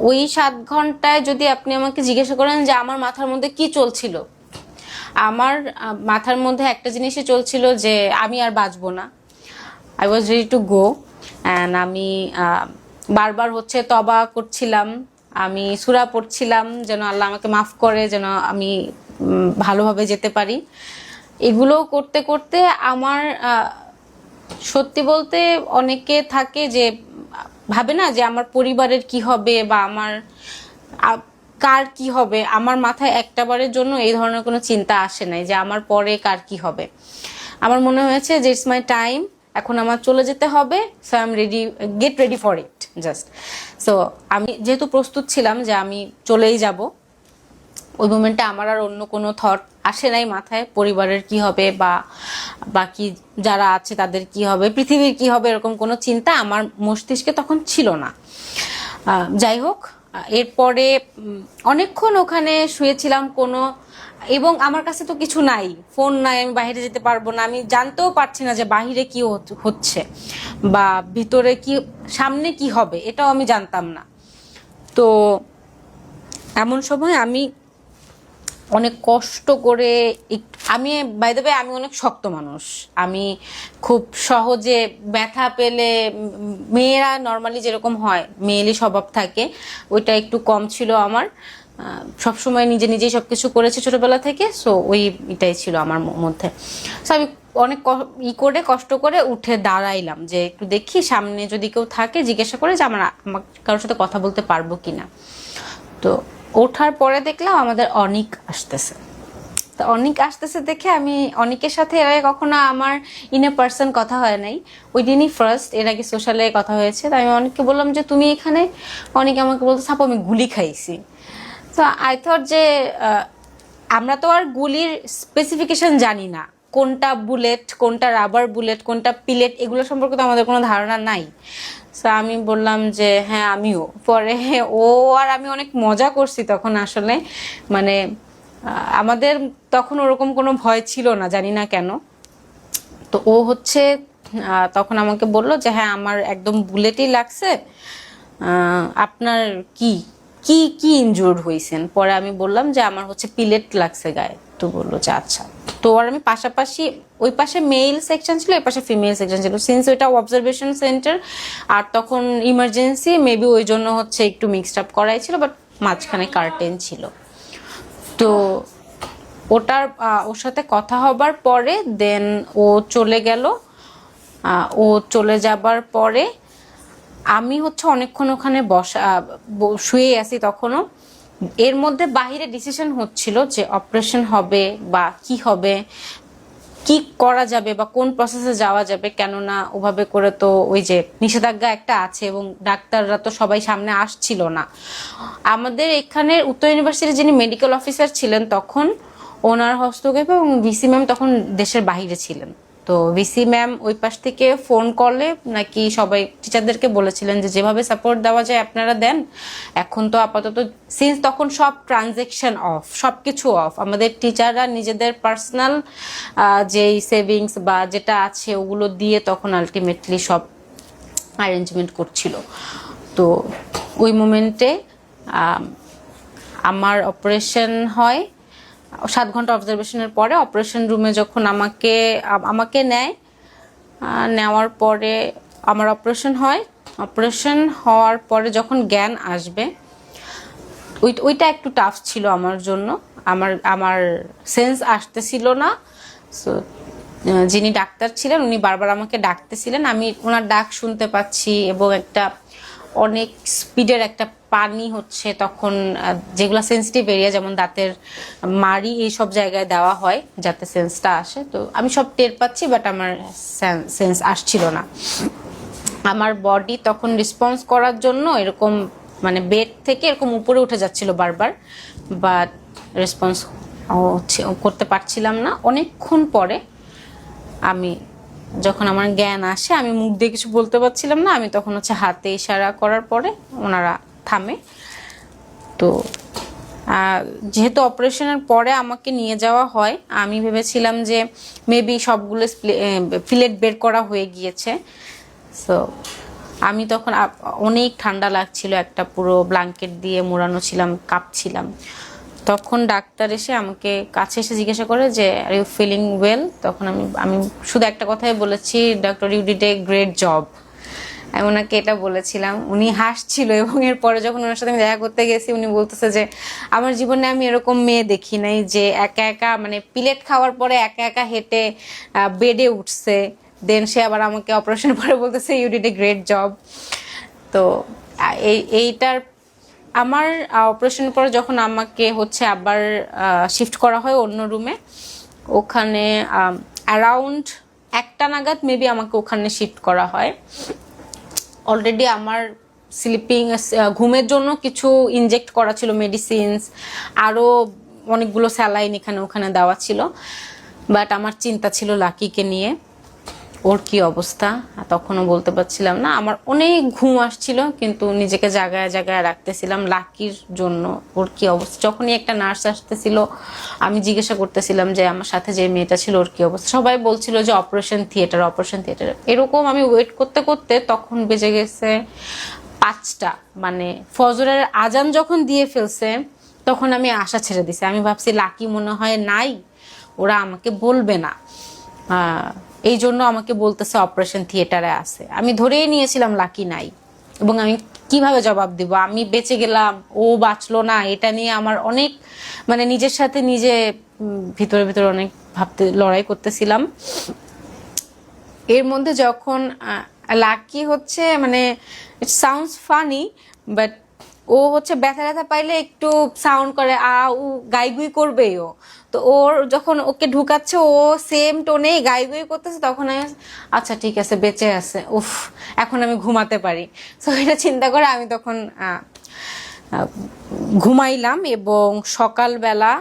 ওই 7 ঘন্টায় যদি আপনি আমাকে জিজ্ঞাসা করেন যে আমার মাথার মধ্যে কি চলছিল, আমার মাথার মধ্যে একটা জিনিসই চলছিল যে আমি আর বাঁচবো না। I was ready to go and আমি বারবার হচ্ছে তবা করছিলাম, আমি সূরা পড়ছিলাম যেন আল্লাহ আমাকে মাফ করে, যেন আমি ভালোভাবে যেতে পারি। এগুলো করতে করতে আমার সত্যি বলতে অনেকে থাকে যে ভাবে না যে আমার পরিবারের কি হবে বা আমার কার কি হবে। আমার মাথায় একটাবারের জন্য এই ধরনের কোনো চিন্তা আসে নাই যে আমার পরে কার কি হবে। আমার মনে হয়েছে যে ইটস মাই টাইম, এখন আমার চলে যেতে হবে। So I am ready, get ready for it just. So আমি যেহেতু প্রস্তুত ছিলাম যে আমি চলেই যাব, ওই মোমেন্টে আমার আর অন্য কোনো থট আসে নাই মাথায়, পরিবারের কি হবে বা বাকি যারা আছে তাদের কি হবে, পৃথিবীর কি হবে, এরকম কোনো চিন্তা আমার মস্তিষ্কে তখন ছিল না। যাই হোক, এরপরে অনেকক্ষণ ওখানে শুয়েছিলাম এবং আমার কাছে তো কিছু নাই, ফোন নাই, আমি বাইরে যেতে পারবো না, আমি জানতেও পারছি না যে বাহিরে কি হচ্ছে বা ভিতরে কি সামনে কি হবে, এটাও আমি জানতাম না। তো এমন সময় আমি অনেক কষ্ট করে, আমি বাই দ্য ওয়ে আমি অনেক শক্ত মানুষ, আমি খুব সহজে ব্যথা পেলে, মেয়েরা নর্মালি যেরকম হয় মেয়েলি স্বভাব থাকে ওইটা একটু কম ছিল আমার। সবসময় নিজে নিজেই সবকিছু করেছি ছোটবেলা থেকে, সো এটাই ছিল আমার মধ্যে। সো আমি অনেক করে কষ্ট করে উঠে দাঁড়াইলাম যে একটু দেখি সামনে যদি কেউ থাকে জিজ্ঞাসা করে যে আমার কারোর সাথে কথা বলতে পারবো কিনা। তো ওঠার পরে দেখলাম আমাদের অনিক আসতেছে। তো অনিক আসতেছে দেখে আমি অনিকের সাথে এর আগে কখনো আমার ইন এ পার্সন কথা হয় নাই, ওই দিনই ফার্স্ট, এর আগে সোশ্যালে কথা হয়েছে। তো আমি অনিককে বললাম যে তুমি এখানে। অনিক আমাকে বলতে সাপো আমি গুলি খাইছি। তো আই থট যে আমরা তো আর গুলির স্পেসিফিকেশন জানি না, কোনটা বুলেট, কোনটা রাবার বুলেট, কোনটা পিলেট, এগুলো সম্পর্কে তো আমাদের কোনো ধারণা নাই। তো আমি বললাম যে হ্যাঁ আমিও। পরে ও আর আমি অনেক মজা করছি তখন, আসলে মানে আমাদের তখন ওরকম কোনো ভয় ছিল না, জানি না কেন। তো ও হচ্ছে তখন আমাকে বলল যে হ্যাঁ আমার একদম বুলেটই লাগছে, আপনার কি কি কি ইনজুর্ড হয়েছেন। পরে আমি বললাম যে আমার হচ্ছে পিলেট লাগছে গায়ে। তো বললো যে আচ্ছা। তো আর আমি পাশাপাশি, ওই পাশে মেল সেকশন ছিল, ওই পাশে ফিমেল সেকশন ছিল, সিন্স ওইটা অবজারভেশন সেন্টার আর তখন ইমার্জেন্সি, মেবি ওই জন্য হচ্ছে একটু মিক্সড আপ করাই ছিল, বাট মাঝখানে কার্টেন ছিল। তো ওর সাথে কথা হবার পরে দেন ও চলে গেল। ও চলে যাবার পরে আমি হচ্ছে অনেকক্ষণ ওখানে শুয়ে আছি তখনও। এর মধ্যে বাহিরে ডিসিশন হচ্ছিল যে অপারেশন হবে বা কি হবে, কি করা যাবে বা কোন প্রসেসে যাওয়া যাবে, কেননা ওভাবে করে তো ওই যে নিষেধাজ্ঞা একটা আছে এবং ডাক্তাররা তো সবাই সামনে আসছিল না। আমাদের এখানের উত্তর ইউনিভার্সিটির যিনি মেডিকেল অফিসার ছিলেন তখন, ওনার হস্তক্ষেপে, এবং ভিসি ম্যাম তখন দেশের বাহিরে ছিলেন। তো ভিসি ম্যাম ওই পাশ থেকে ফোন করলে নাকি সবাই টিচারদেরকে বলেছিলেন যে যেভাবে সাপোর্ট দেওয়া যায় আপনারা দেন। এখন তো আপাতত সিন্স তখন সব ট্রানজেকশন অফ, সবকিছু অফ, আমাদের টিচাররা নিজেদের পার্সোনাল যেই সেভিংস বা যেটা আছে ওগুলো দিয়ে তখন আলটিমেটলি সব অ্যারেঞ্জমেন্ট করছিল। তো ওই মোমেন্টে আমার অপারেশন হয় 7 ঘন্টা অবজারভেশনের পরে। অপারেশন রুমে যখন আমাকে নেয়, নেওয়ার পরে আমার অপারেশন হয়। অপারেশন হওয়ার পরে যখন জ্ঞান আসবে, ওইটা একটু টাফ ছিল আমার জন্য। আমার সেন্স আসতেছিল না। সো যিনি ডাক্তার ছিলেন উনি বারবার আমাকে ডাকতেছিলেন, আমি ওনার ডাক শুনতে পাচ্ছি, এবং একটা অনেক স্পিডের একটা পানি হচ্ছে তখন, যেগুলো সেন্সিটিভ এরিয়া যেমন দাঁতের মাড়ি এইসব জায়গায় দেওয়া হয় যাতে সেন্সটা আসে। তো আমি সব টের পাচ্ছি, বাট আমার সেন্স আসছিল না। আমার বডি তখন রেসপন্স করার জন্য এরকম মানে বেড থেকে এরকম উপরে উঠে যাচ্ছিল বারবার, বাট রেসপন্স করতে পারছিলাম না। অনেকক্ষণ পরে আমি যখন আমার জ্ঞান আসে, আমি মুখ দিয়ে কিছু বলতে পারছিলাম না, আমি তখন হাতে ইশারা করার পরে ওনারা থামে। তো যেহেতু অপারেশনের পরে আমাকে নিয়ে যাওয়া হয়, আমি ভেবেছিলাম যে মেবি সবগুলো প্লেট বের করা হয়ে গিয়েছে। সো আমি তখন অনেক ঠান্ডা লাগছিল, একটা পুরো ব্ল্যাঙ্কেট দিয়ে মোড়ানো ছিলাম, কাঁপছিলাম। তখন ডাক্তার এসে আমাকে কাছে এসে জিজ্ঞাসা করে যে আর ইউ ফিলিং ওয়েল। তখন আমি শুধু একটা কথাই বলেছি, doctor you did a great job. আমি ওনাকে এটা বলেছিলাম, উনি হাসছিল। এবং এরপরে যখন ওনার সাথে আমি দেখা করতে গেছি, উনি বলতেছে যে আমার জীবনে আমি এরকম মেয়ে দেখি নাই যে একা একা মানে পিলেট খাওয়ার পরে একা একা হেঁটে বেডে উঠছে, দেন সে আবার আমাকে অপারেশন পরে বলতেছে you did a great job. তো এইটার আমার অপারেশনের পরে যখন আমাকে আবার শিফট করা হয় অন্য রুমে, ওখানে অ্যারাউন্ড 1টা নাগাদ মেবি আমাকে ওখানে শিফট করা হয়। অলরেডি আমার ঘুমের জন্য কিছু ইনজেক্ট করা ছিল, মেডিসিনস, আরও অনেকগুলো স্যালাইন এখানে ওখানে দেওয়া ছিল। বাট আমার চিন্তা ছিল লাকিকে নিয়ে, ওর কি অবস্থা তখনও বলতে পারছিলাম না। আমার অনেক ঘুম আসছিল, কিন্তু নিজেকে জায়গায় জায়গায় রাখতেছিলাম লাকির জন্য, ওর কি অবস্থা। যখনই একটা নার্স আসতেছিল, আমি জিজ্ঞাসা করতেছিলাম যে আমার সাথে যে মেয়েটা ছিল ওর কি অবস্থা। সবাই বলছিল যে অপারেশন থিয়েটার, অপারেশন থিয়েটার, এরকম। আমি ওয়েট করতে করতে তখন বেজে গেছে 5টা, মানে ফজরের আজান যখন দিয়ে ফেলছে তখন আমি আশা ছেড়ে দিছি। আমি ভাবছি লাকি মনে হয় নাই, ওরা আমাকে বলবে না, এই জন্য আমাকে বলতেছে অপারেশন থিয়েটারে আছে। আমি ধরেই নিয়েছিলাম লাকি নাই, এবং আমি কিভাবে জবাব দিব, আমি বেঁচে গেলাম ও বাঁচলো না, এটা নিয়ে আমার অনেক মানে নিজের সাথে নিজে ভিতরে ভিতরে অনেক ভাবতে লড়াই করতেছিলাম। এর মধ্যে যখন লাকি মানে ইট সাউন্ডস ফানি, বাট ও ব্যথা ব্যথা পাইলে একটু সাউন্ড করে, উ গাইগুই করবেই ও। তো ওর যখন ওকে ঢুকাচ্ছে, ও সেম টোনে গাইগুই করতেছে, তখন আমি আচ্ছা ঠিক আছে, বেঁচে আছে, উফ এখন আমি ঘুমাতে পারি। তো এটা চিন্তা করে আমি তখন ঘুমাইলাম। এবং সকালবেলা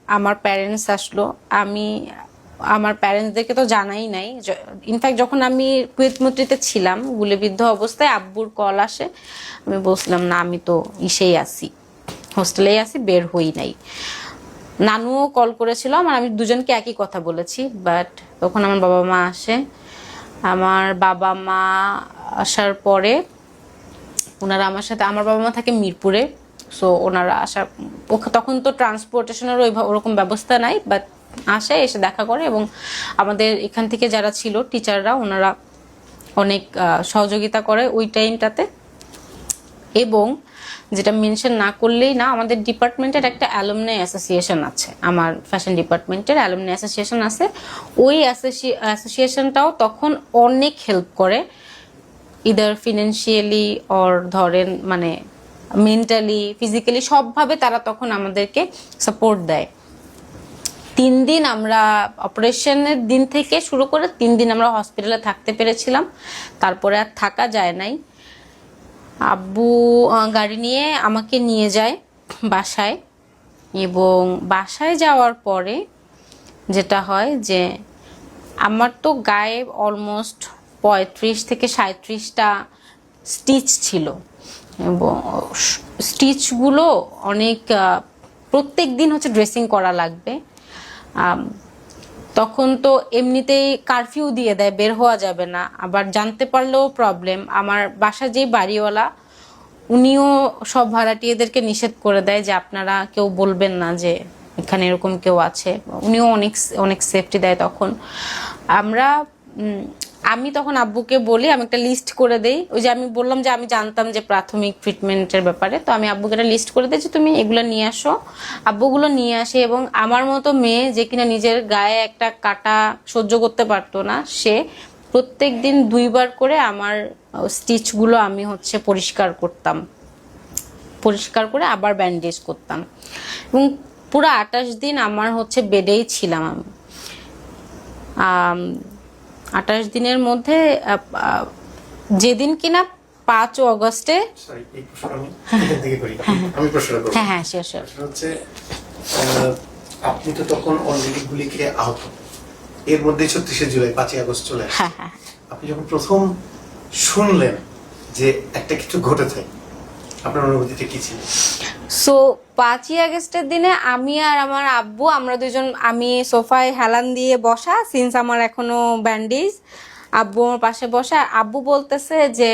আমার প্যারেন্টস আসলো। আমার প্যারেন্টসদেরকে তো জানাই নাই। ইনফ্যাক্ট যখন আমি কুয়েতমুত্রিতে ছিলাম গুলিবিদ্ধ অবস্থায়, আব্বুর কল আসে, আমি বলছিলাম না আমি তো আছি, হোস্টেলেই আছি, বের হই নাই। নানুও কল করেছিল, আমি দুজনকে একই কথা বলেছি। বাট তখন আমার বাবা মা আসে। আমার বাবা মা আসার পরে ওনারা আমার সাথে, আমার বাবা মা থাকে মিরপুরে, সো ওনারা আসার, তখন তো ট্রান্সপোর্টেশনেরও ওরকম ব্যবস্থা নাই, বাট আসে, এসে দেখা করে। এবং আমাদের এখান থেকে যারা ছিল টিচাররা, ওনারা অনেক সহযোগিতা করে ওই টাইমটাতে। এবং যেটা মেনশন না করলেই না, আমাদের ডিপার্টমেন্টের একটা অ্যালুমনাই অ্যাসোসিয়েশন আছে, আমার ফ্যাশন ডিপার্টমেন্টের অ্যালুমনাই অ্যাসোসিয়েশন আছে। ওই অ্যাসোসিয়েশনটাও তখন অনেক হেল্প করে, ইদার ফিনান্সিয়ালি অর ধরেন মানে মেন্টালি, ফিজিক্যালি, সবভাবে তারা তখন আমাদেরকে সাপোর্ট দেয়। 3 দিন আমরা অপারেশনের দিন থেকে শুরু করে 3 দিন আমরা হসপিটালে থাকতে পেরেছিলাম, তারপরে আর থাকা যায় নাই। আব্বু গাড়ি নিয়ে আমাকে নিয়ে যায় বাসায়, এবং বাসায় যাওয়ার পরে যেটা হয় যে আমার তো গায়ে অলমোস্ট 35 থেকে 37টা স্টিচ ছিল, এবং স্টিচগুলো অনেক, প্রত্যেক দিন ড্রেসিং করা লাগবে। তখন তো এমনিতেই কারফিউ দিয়ে দেয়, বের হওয়া যাবে না, আবার জানতে পারলেও প্রবলেম। আমার বাসা যে বাড়িওয়ালা, উনিও সব ভাড়াটিয়াদেরকে নিষেধ করে দেয় যে আপনারা কেউ বলবেন না যে এখানে এরকম কেউ আছে। উনিও অনেক অনেক সেফটি দেয় তখন। আমি তখন আব্বুকে বলি, আমি একটা লিস্ট করে দেই। ওই যে আমি বললাম যে আমি জানতাম যে প্রাথমিক ট্রিটমেন্টের ব্যাপারে, তো আমি আব্বুকে একটা লিস্ট করে দিই যে তুমি এগুলো নিয়ে আসো। আব্বুগুলো নিয়ে আসে, এবং আমার মতো মেয়ে যে কিনা নিজের গায়ে একটা কাটা সহ্য করতে পারতো না, সে প্রত্যেক দিন 2বার করে আমার স্টিচগুলো আমি পরিষ্কার করতাম, পরিষ্কার করে আবার ব্যান্ডেজ করতাম। এবং পুরো 28 দিন আমার বেডেই ছিলাম আমি। 28 দিনের মধ্যে যেদিন কিনা 5 অগস্টে, আমি প্রশ্ন করব। হ্যাঁ হ্যাঁ শিওর শিওর। হচ্ছে আপনি তো তখন অলরেডি গুলি খেয়ে আহত, এর মধ্যে 36শে জুলাই 5ই আগস্ট চলে আসে। আপনি যখন প্রথম শুনলেন যে একটা কিছু ঘটেছে, আপনার অনুভূতিটা কি ছিল? সো 5ই আগস্টের দিনে আমি আর আমার আব্বু, আমরা দুজন, আমি সোফায় হেলান দিয়ে বসা, সিন্স আমার এখনো ব্যান্ডেজ, আব্বু আমার পাশে বসা। আব্বু বলতেছে যে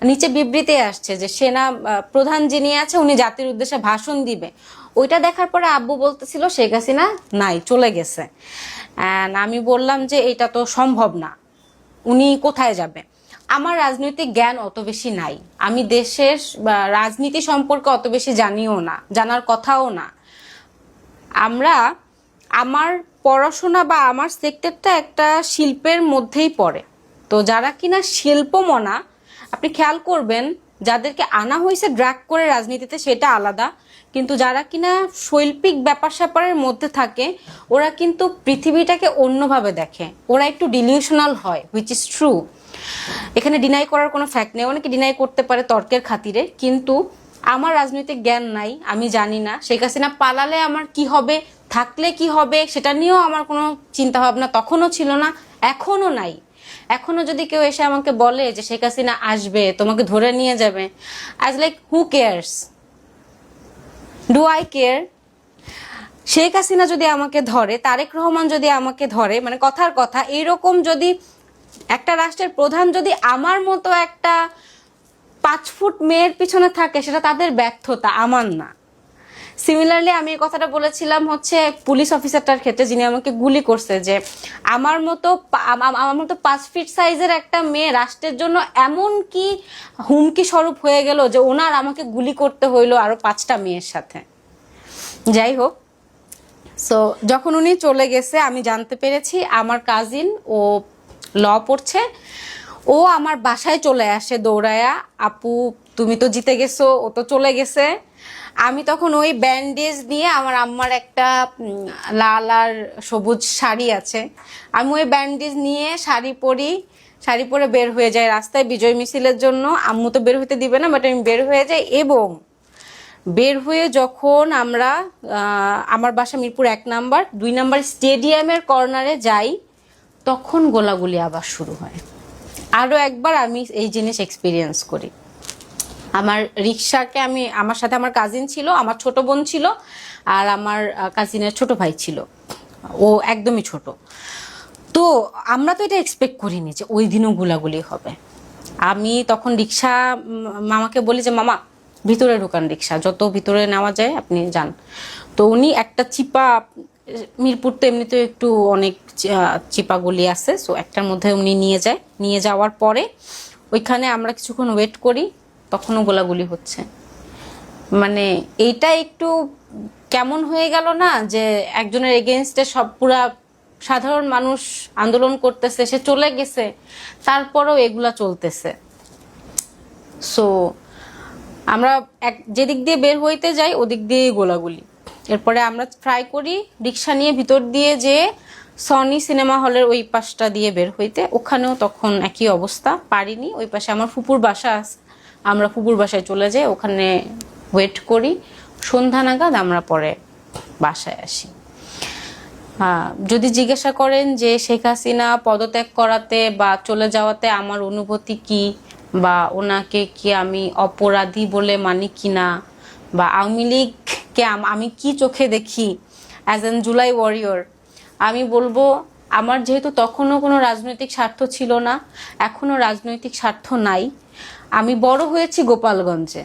নিচে বিবৃতি আসছে যে সেনা প্রধান যিনি আছে উনি জাতির উদ্দেশ্যে ভাষণ দিবে। ওইটা দেখার পরে আব্বু বলতেছিল শেখ হাসিনা নাই, চলে গেছে। আমি বললাম যে এটা তো সম্ভব না, উনি কোথায় যাবে। আমার রাজনৈতিক জ্ঞান অত বেশি নাই, আমি দেশের রাজনীতি সম্পর্কে অত বেশি জানিও না, জানার কথাও না। আমার পড়াশোনা বা আমার সেক্টরটা একটা শিল্পের মধ্যেই পড়ে। তো যারা কিনা শিল্পমনা, আপনি খেয়াল করবেন যাদেরকে আনা হয়েছে ড্র্যাগ করে রাজনীতিতে সেটা আলাদা, কিন্তু যারা কিনা শৈল্পিক ব্যাপার স্যাপারের মধ্যে থাকে ওরা কিন্তু পৃথিবীটাকে অন্যভাবে দেখে, ওরা একটু ডিলিউশনাল হয়, হুইচ ইজ ট্রু। এখানে ডিনাই করার কোনো ফ্যাক্ট নেই, অনেকে ডিনাই করতে পারে তর্কের খাতিরে, কিন্তু আমার রাজনৈতিক জ্ঞান নাই, আমি জানি না শেখ হাসিনা পালালে আমার কি হবে, থাকলে কি হবে, সেটা নিয়েও আমার কোনো চিন্তা ভাবনা তখনও ছিল না, এখনো নাই। এখনো যদি কেউ এসে আমাকে বলে যে শেখ হাসিনা আসবে তোমাকে ধরে নিয়ে যাবে, আজ like who cares, do eye care? Sheikh Hasina যদি আমাকে ধরে, তারেক রহমান যদি আমাকে ধরে, মানে কথার কথা, এইরকম যদি একটা রাষ্ট্রের প্রধান যদি আমার মতো একটা 5 ফুট মেয়ের পিছনে থাকে, সেটা তাদের ব্যর্থতা, আমার না। সিমিলারলি আমি এই কথাটা বলেছিলাম পুলিশ অফিসারটার ক্ষেত্রে, যিনি আমাকে গুলি করছে, যে আমার মতো 5 ফিট সাইজের একটা মেয়ে রাষ্ট্রের জন্য এমন কি হুমকি স্বরূপ হয়ে গেল যে ওনার আমাকে গুলি করতে হইলো আরো 5টা মেয়ের সাথে। যাই হোক, সো যখন উনি চলে গেছে আমি জানতে পেরেছি আমার কাজিন, ও ল পড়ছে, ও আমার বাসায় চলে আসে দৌড়ায়া, আপু তুমি তো জিতে গেছো, ও তো চলে গেছে। আমি তখন ওই ব্যান্ডেজ নিয়ে, আমার আম্মার একটা লাল আর সবুজ শাড়ি আছে, আমি ওই ব্যান্ডেজ নিয়ে শাড়ি পরে বের হয়ে যাই রাস্তায় বিজয় মিছিলের জন্য। আম্মু তো বের হতে দিবে না, বাট আমি বের হয়ে যাই। এবং বের হয়ে যখন আমরা আমার বাসা মিরপুর 1 নাম্বার 2 নাম্বার স্টেডিয়ামের কর্নারে যাই, তখন গোলাগুলি আবার শুরু হয়। আরো একবার আমি এই জিনিস এক্সপিরিয়েন্স করি। আমার রিক্সাকে আমার সাথে আমার কাজিন ছিল, আমার ছোট বোন ছিল, আর আমার কাজিনের ছোট ভাই ছিল, ও একদমই ছোট। তো আমরা তো এটা এক্সপেক্ট করিনি যে ওই দিনও গোলাগুলি হবে। আমি তখন রিক্সা মামাকে বলি যে মামা ভিতরে ঢুকান, রিক্সা যত ভিতরে নেওয়া যায় আপনি যান। তো উনি একটা চিপা, মিরপুর তো এমনিতে একটু অনেক চিপা গলি আছে, সো একটার মধ্যে উনি নিয়ে যায়। নিয়ে যাওয়ার পরে ওইখানে আমরা কিছুক্ষণ ওয়েট করি, তখনও গোলাগুলি হচ্ছে। মানে এইটা একটু কেমন হয়ে গেল না, যে একজনের এগেনস্টে সব পুরা সাধারণ মানুষ আন্দোলন করতেছে, সে চলে গেছে, তারপরেও এগুলা চলতেছে। সো আমরা যেদিক দিয়ে বের হইতে যাই ওদিক দিয়ে গোলাগুলি। এরপরে আমরা ট্রাই করি রিক্সা নিয়ে ভিতর দিয়ে যে সনি সিনেমা হলের ওই পাশটা দিয়ে বের হইতে, ওখানেও তখন একই অবস্থা, পারিনি। ওই পাশে আমার ফুপুর বাসা আছে, আমরা ফুপুর বাসায় চলে যাই, ওখানে ওয়েট করি, সন্ধ্যা নাগাদ আমরা পরে বাসায় আসি। যদি জিজ্ঞাসা করেন যে শেখ হাসিনা পদত্যাগ করাতে বা চলে যাওয়াতে আমার অনুভূতি কি, বা ওনাকে কি আমি অপরাধী বলে মানি কিনা, বা আওয়ামী লীগকে আমি কি চোখে দেখি অ্যাজ এন জুলাই ওয়ারিয়র, আমি বলবো আমার যেহেতু তখনও কোনো রাজনৈতিক স্বার্থ ছিল না, এখনো রাজনৈতিক স্বার্থ নাই। আমি বড় হয়েছি গোপালগঞ্জে,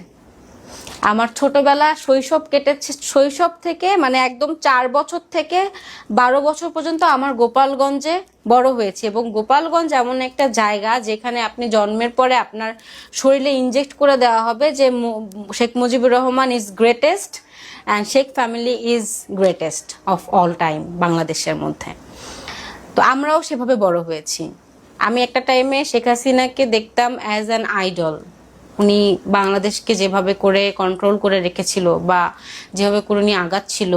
আমার ছোটবেলা শৈশব কেটেছে, শৈশব থেকে মানে একদম 4 বছর থেকে 12 বছর পর্যন্ত আমার গোপালগঞ্জে বড় হয়েছে। এবং গোপালগঞ্জ এমন একটা জায়গা যেখানে আপনি জন্মের পরে আপনার শরীরে ইনজেক্ট করে দেওয়া হবে যে Sheikh Mujibur Rahman is greatest and Sheikh family is greatest of all time বাংলাদেশের মধ্যে। তো আমরাও সেভাবে বড় হয়েছি। আমি একটা টাইমে শেখ হাসিনাকে দেখতাম অ্যাজ অ্যান আইডল। উনি বাংলাদেশকে যেভাবে করে কন্ট্রোল করে রেখেছিল বা যেভাবে করে উনি আগাচ্ছিল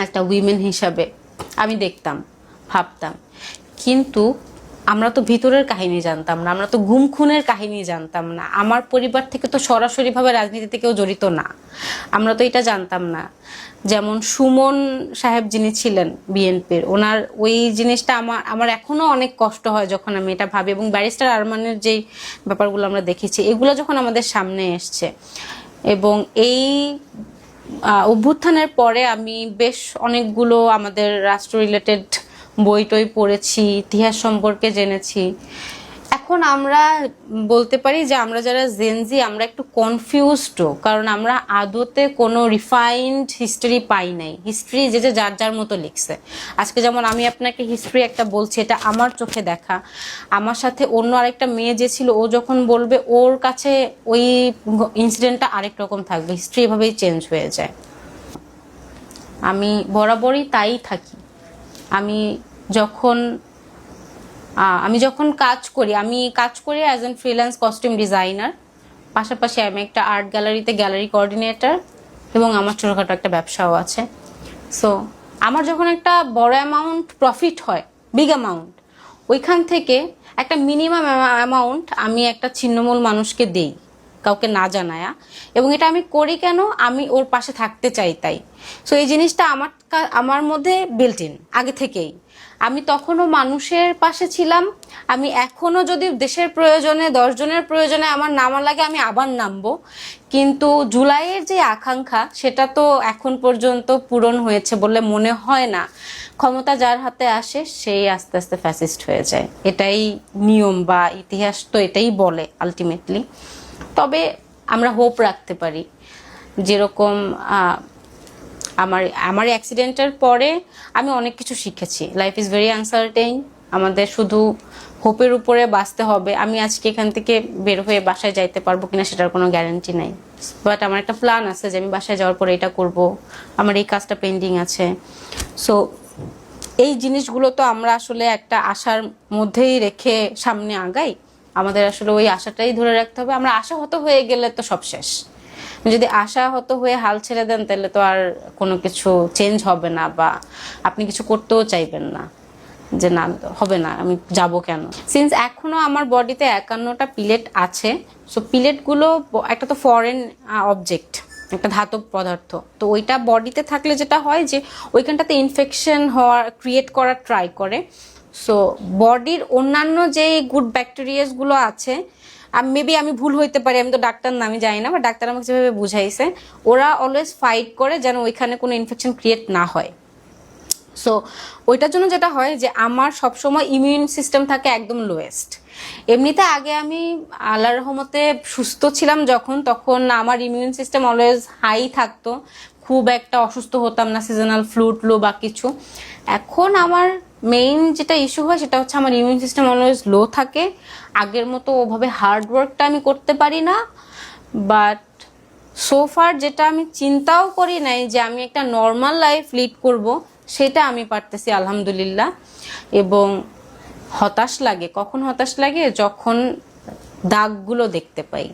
একটা উইমেন হিসাবে আমি দেখতাম, ভাবতাম। কিন্তু আমরা তো ভিতরের কাহিনী জানতাম না, আমরা তো গুম খুনের কাহিনী জানতাম না। আমার পরিবার থেকে তো সরাসরিভাবে রাজনীতিতে কেউ জড়িত না, আমরা তো এটা জানতাম না। যেমন সুমন সাহেব যিনি ছিলেন বিএনপির, ওনার ওই জিনিসটা আমার এখনো অনেক কষ্ট হয় যখন আমি এটা ভাবি। এবং ব্যারিস্টার আরমানের যেই ব্যাপারগুলো আমরা দেখেছি, এগুলো যখন আমাদের সামনে এসছে, এবং এই অভ্যুত্থানের পরে আমি বেশ অনেকগুলো আমাদের রাষ্ট্র রিলেটেড বই টই পড়েছি, ইতিহাস সম্পর্কে জেনেছি। এখন আমরা বলতে পারি যে আমরা যারা জেনজি আমরা একটু কনফিউজডও, কারণ আমরা আদতে কোনো রিফাইন্ড হিস্ট্রি পাই নাই। হিস্ট্রি যে যে যার যার মতো লিখছে। আজকে যেমন আমি আপনাকে হিস্ট্রি একটা বলছি, এটা আমার চোখে দেখা, আমার সাথে অন্য আরেকটা মেয়ে যে ছিল ও যখন বলবে ওর কাছে ওই ইনসিডেন্টটা আরেক রকম থাকবে। হিস্ট্রি এভাবেই চেঞ্জ হয়ে যায়। আমি বরাবরই তাই থাকি। আমি যখন কাজ করি as an freelance costume designer, পাশাপাশি আমি একটা আর্ট গ্যালারিতে গ্যালারি কোঅর্ডিনেটর, এবং আমার ছোটখাটো একটা ব্যবসাও আছে। সো আমার যখন একটা বড় অ্যামাউন্ট প্রফিট হয়, বিগ অ্যামাউন্ট, ওইখান থেকে একটা মিনিমাম অ্যামাউন্ট আমি একটা ছিন্নমূল মানুষকে দেই, কাউকে না জানায়া। এবং এটা আমি করি কেন? আমি ওর পাশে থাকতে চাই তাই। সো এই জিনিসটা আমার মধ্যে বিল্ট ইন আগে থেকেই। আমি তখনও মানুষের পাশে ছিলাম। আমি এখনো যদি দেশের প্রয়োজনে 10 জনের প্রয়োজনে আমার নামা লাগে আমি আবার নামবো। কিন্তু জুলাইয়ের যে আকাঙ্ক্ষা সেটা তো এখন পর্যন্ত পূরণ হয়েছে বলে মনে হয় না। ক্ষমতা যার হাতে আসে সেই আস্তে আস্তে ফ্যাসিস্ট হয়ে যায়, এটাই নিয়ম বা ইতিহাস তো এটাই বলে আলটিমেটলি। তবে আমরা হোপ রাখতে পারি। যেরকম আমার অ্যাক্সিডেন্টের পরে আমি অনেক কিছু শিখেছি। লাইফ ইজ ভেরি আনসার্টেইন, আমাদের শুধু হোপের উপরে বাঁচতে হবে। আমি আজকে এখান থেকে বের হয়ে বাসায় যাইতে পারবো কিনা সেটার কোনো গ্যারান্টি নাই, বাট আমার একটা প্ল্যান আছে যে আমি বাসায় যাওয়ার পরে এটা করব, আমার এই কাজটা পেন্ডিং আছে। সো এই জিনিসগুলো তো আমরা আসলে একটা আশার মধ্যেই রেখে সামনে আগাই। আমাদের আসলে ওই আশাটাই ধরে রাখতে হবে। আমরা আশাহত হয়ে গেলে তো সব শেষ। যদি আশাহত হয়ে হাল ছেড়ে দেন তাহলে তো আর কোনো কিছু চেঞ্জ হবে না, বা আপনি কিছু করতেও চাইবেন না, যে না হবে না, আমি যাব কেন। সিন্স এখনো আমার বডিতে 51টা পিলেট আছে। সো পিলেটগুলো একটা তো ফরেন অবজেক্ট, একটা ধাতব পদার্থ। তো ওইটা বডিতে থাকলে যেটা হয় যে ওইখানটাতে ইনফেকশন ক্রিয়েট করার ট্রাই করে। সো বডির অন্যান্য যে গুড ব্যাকটেরিয়াসগুলো আছে, মেবি আমি ভুল হইতে পারি, আমি তো ডাক্তার না, আমি জানি না, বা ডাক্তার আমাকে যেভাবে বুঝাইছে, ওরা অলওয়েজ ফাইট করে যেন ওইখানে কোনো ইনফেকশন ক্রিয়েট না হয়। সো ওইটার জন্য যেটা হয় যে আমার সবসময় ইমিউন সিস্টেম থাকে একদম লোয়েস্ট। এমনিতে আগে আমি আল্লাহর রহমতে সুস্থ ছিলাম তখন আমার ইমিউন সিস্টেম অলওয়েজ হাই থাকতো, খুব একটা অসুস্থ হতাম না, সিজনাল ফ্লু বা কিছু। এখন আমার মেইন যেটা ইস্যু হয় সেটা হচ্ছে আমার ইমিউন সিস্টেম অলওয়েজ লো থাকে। আগের মতো ওভাবে হার্ড ওয়ার্কটা আমি করতে পারি না। বাট সোফার যেটা আমি চিন্তাও করি নাই যে আমি একটা নর্মাল লাইফ লিড করব, সেটা আমি পারতেছি আলহামদুলিল্লাহ। এবং হতাশ লাগে, কখন হতাশ লাগে? যখন দাগগুলো দেখতে পাই।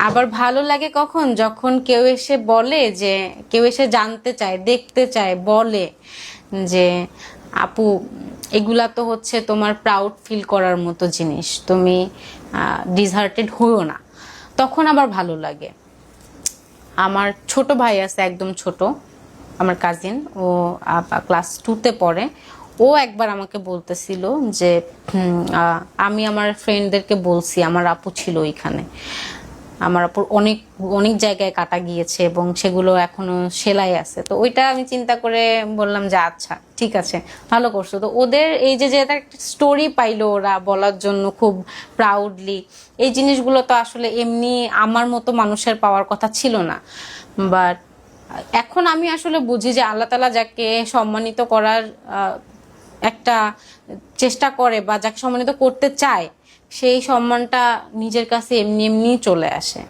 আবার ভালো লাগে কখন? যখন কেউ এসে বলে, যে কেউ এসে জানতে চায়, দেখতে চায়, বলে যে আপু এগুলা তো হচ্ছে তোমার প্রাউড ফিল করার মতো জিনিস, তুমি ডিসহার্টেড হইও না। তখন আবার ভালো লাগে। আমার ছোট ভাই আছে, একদম ছোট, আমার কাজিন, ও ক্লাস 2তে পড়ে। ও একবার আমাকে বলতেছিল যে আমি আমার ফ্রেন্ডদেরকে বলছি আমার আপু ছিল ওইখানে। আমার আপুর অনেক অনেক জায়গায় কাটা গিয়েছে এবং সেগুলো এখনো সেলাই আছে। তো ওইটা আমি চিন্তা করে বললাম যে আচ্ছা ঠিক আছে, ভালো করছো। তো ওদের এই যে একটা স্টোরি পাইলো ওরা বলার জন্য খুব প্রাউডলি, এই জিনিসগুলো তো আসলে এমনি আমার মতো মানুষের পাওয়ার কথা ছিল না। বাট এখন আমি আসলে বুঝি যে আল্লাহ তাআলা যাকে সম্মানিত করার একটা চেষ্টা করে বা যাকে সম্মানিত করতে চায়, সেই সম্মানটা নিজের কাছে এমনি এমনি চলে আসে।